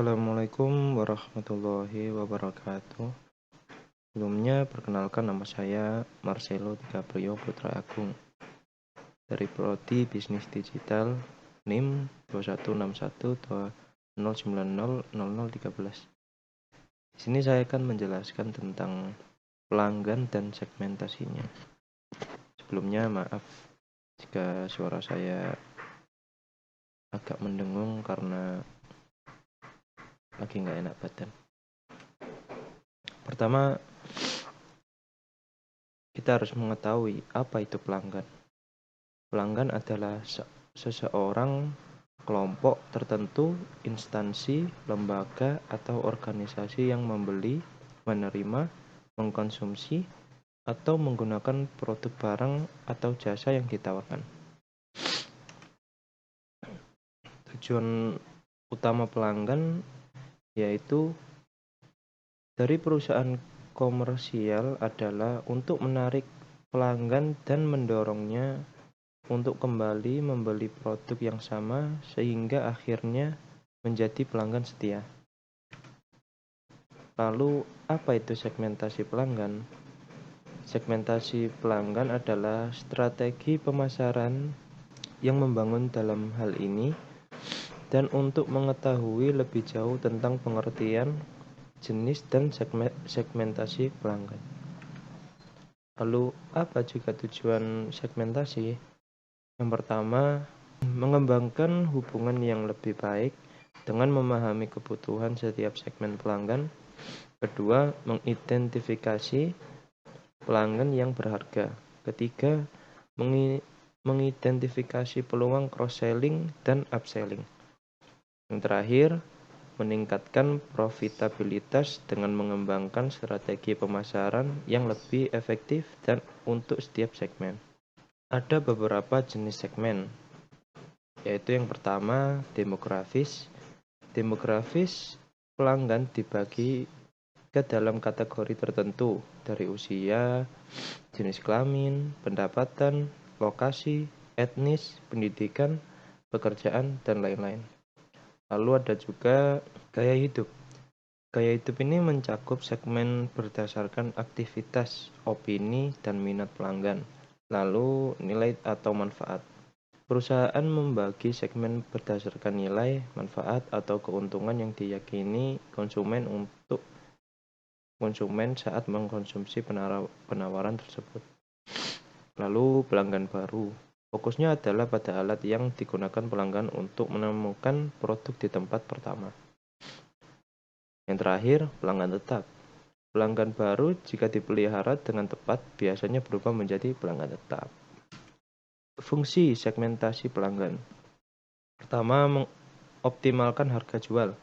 Assalamualaikum warahmatullahi wabarakatuh. Sebelumnya, perkenalkan nama saya Marcelo DiCaprio Putra Agung dari Prodi Bisnis Digital NIM 216120900013. Di sini saya akan menjelaskan tentang pelanggan dan segmentasinya. Sebelumnya, maaf jika suara saya agak mendengung karena lagi nggak enak badan. Pertama, kita harus mengetahui apa itu pelanggan. Pelanggan adalah seseorang, kelompok tertentu, instansi, lembaga, atau organisasi yang membeli, menerima, mengkonsumsi, atau menggunakan produk barang atau jasa yang ditawarkan. Tujuan utama pelanggan yaitu dari perusahaan komersial adalah untuk menarik pelanggan dan mendorongnya untuk kembali membeli produk yang sama sehingga akhirnya menjadi pelanggan setia. Lalu, apa itu segmentasi pelanggan? Segmentasi pelanggan adalah strategi pemasaran yang membangun dalam hal ini, dan untuk mengetahui lebih jauh tentang pengertian, jenis, dan segmentasi pelanggan. Lalu, apa juga tujuan segmentasi? Yang pertama, mengembangkan hubungan yang lebih baik dengan memahami kebutuhan setiap segmen pelanggan. Kedua, mengidentifikasi pelanggan yang berharga. Ketiga, mengidentifikasi peluang cross-selling dan upselling. Yang terakhir, meningkatkan profitabilitas dengan mengembangkan strategi pemasaran yang lebih efektif dan untuk setiap segmen. Ada beberapa jenis segmen, yaitu yang pertama demografis. Demografis pelanggan dibagi ke dalam kategori tertentu dari usia, jenis kelamin, pendapatan, lokasi, etnis, pendidikan, pekerjaan, dan lain-lain. Lalu ada juga gaya hidup. Gaya hidup ini mencakup segmen berdasarkan aktivitas, opini, dan minat pelanggan. Lalu nilai atau manfaat. Perusahaan membagi segmen berdasarkan nilai, manfaat, atau keuntungan yang diyakini konsumen untuk konsumen saat mengkonsumsi penawaran tersebut. Lalu pelanggan baru. Fokusnya adalah pada alat yang digunakan pelanggan untuk menemukan produk di tempat pertama. Yang terakhir, pelanggan tetap. Pelanggan baru jika dipelihara dengan tepat biasanya berubah menjadi pelanggan tetap. Fungsi segmentasi pelanggan. Pertama, mengoptimalkan harga jual.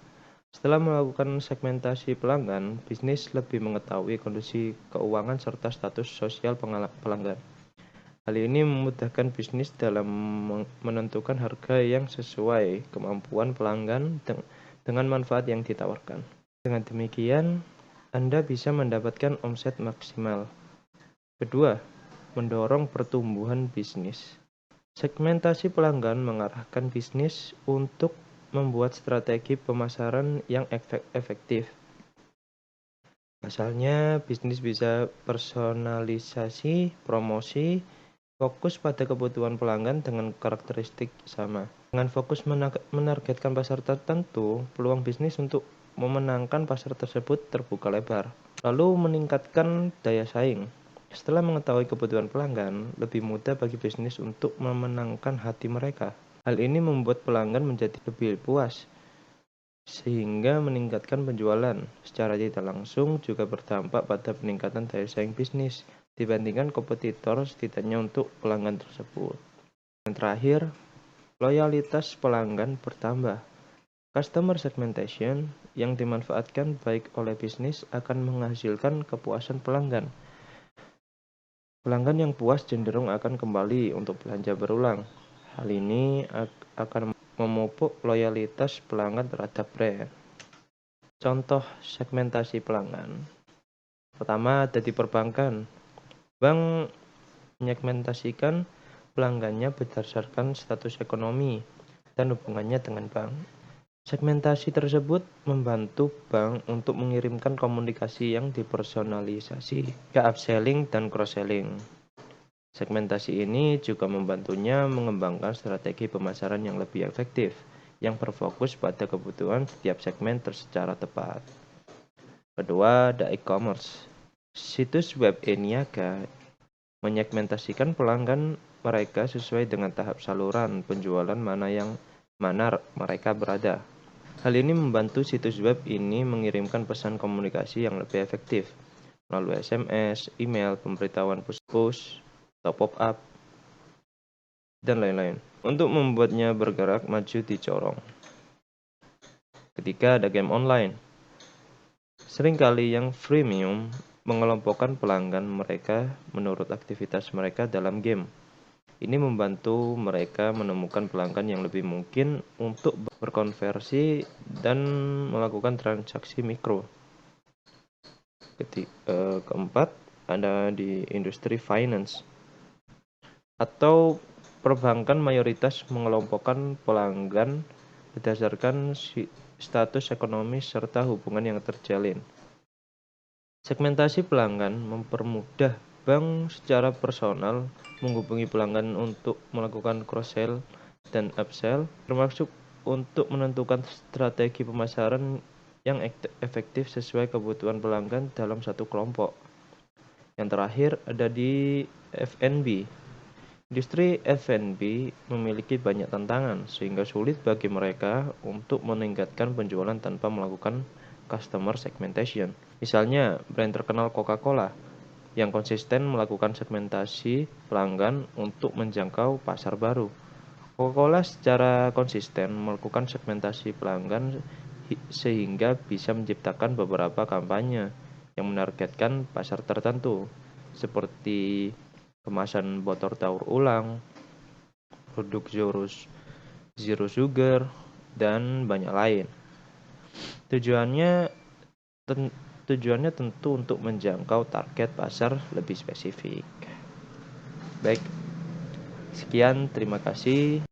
Setelah melakukan segmentasi pelanggan, bisnis lebih mengetahui kondisi keuangan serta status sosial pelanggan. Hal ini memudahkan bisnis dalam menentukan harga yang sesuai kemampuan pelanggan dengan manfaat yang ditawarkan. Dengan demikian, Anda bisa mendapatkan omset maksimal. Kedua, mendorong pertumbuhan bisnis. Segmentasi pelanggan mengarahkan bisnis untuk membuat strategi pemasaran yang efektif. Pasalnya, bisnis bisa personalisasi promosi, fokus pada kebutuhan pelanggan dengan karakteristik sama. Dengan fokus menargetkan pasar tertentu, peluang bisnis untuk memenangkan pasar tersebut terbuka lebar. Lalu meningkatkan daya saing. Setelah mengetahui kebutuhan pelanggan, lebih mudah bagi bisnis untuk memenangkan hati mereka. Hal ini membuat pelanggan menjadi lebih puas, sehingga meningkatkan penjualan. Secara tidak langsung juga berdampak pada peningkatan daya saing bisnis dibandingkan kompetitor, setidaknya untuk pelanggan tersebut. Yang terakhir, loyalitas pelanggan bertambah. Customer segmentation yang dimanfaatkan baik oleh bisnis akan menghasilkan kepuasan pelanggan. Pelanggan yang puas cenderung akan kembali untuk belanja berulang. Hal ini akan memupuk loyalitas pelanggan terhadap brand. Contoh segmentasi pelanggan. Pertama, ada di perbankan. Bank menyegmentasikan pelanggannya berdasarkan status ekonomi dan hubungannya dengan bank. Segmentasi tersebut membantu bank untuk mengirimkan komunikasi yang dipersonalisasi ke upselling dan cross-selling. Segmentasi ini juga membantunya mengembangkan strategi pemasaran yang lebih efektif, yang berfokus pada kebutuhan setiap segmen secara tepat. Kedua, ada e-commerce. Situs web e-niaga menyegmentasikan pelanggan mereka sesuai dengan tahap saluran penjualan mana mereka berada. Hal ini membantu situs web ini mengirimkan pesan komunikasi yang lebih efektif melalui SMS, email, pemberitahuan push, atau pop-up, dan lain-lain untuk membuatnya bergerak maju di corong. Ketiga, ada game online. Seringkali yang freemium mengelompokkan pelanggan mereka menurut aktivitas mereka dalam game. Ini membantu mereka menemukan pelanggan yang lebih mungkin untuk berkonversi dan melakukan transaksi mikro. Keempat, ada di industri finance atau perbankan mayoritas mengelompokkan pelanggan berdasarkan status ekonomi serta hubungan yang terjalin. Segmentasi pelanggan mempermudah bank secara personal menghubungi pelanggan untuk melakukan cross-sell dan upsell, termasuk untuk menentukan strategi pemasaran yang efektif sesuai kebutuhan pelanggan dalam satu kelompok. Yang terakhir ada di F&B. Industri F&B memiliki banyak tantangan sehingga sulit bagi mereka untuk meningkatkan penjualan tanpa melakukan customer segmentation. Misalnya, brand terkenal Coca-Cola yang konsisten melakukan segmentasi pelanggan untuk menjangkau pasar baru. Coca-Cola secara konsisten melakukan segmentasi pelanggan sehingga bisa menciptakan beberapa kampanye yang menargetkan pasar tertentu, seperti kemasan botol daur ulang, produk zero sugar, dan banyak lain. Tujuannya tentu untuk menjangkau target pasar lebih spesifik. Baik, sekian, terima kasih.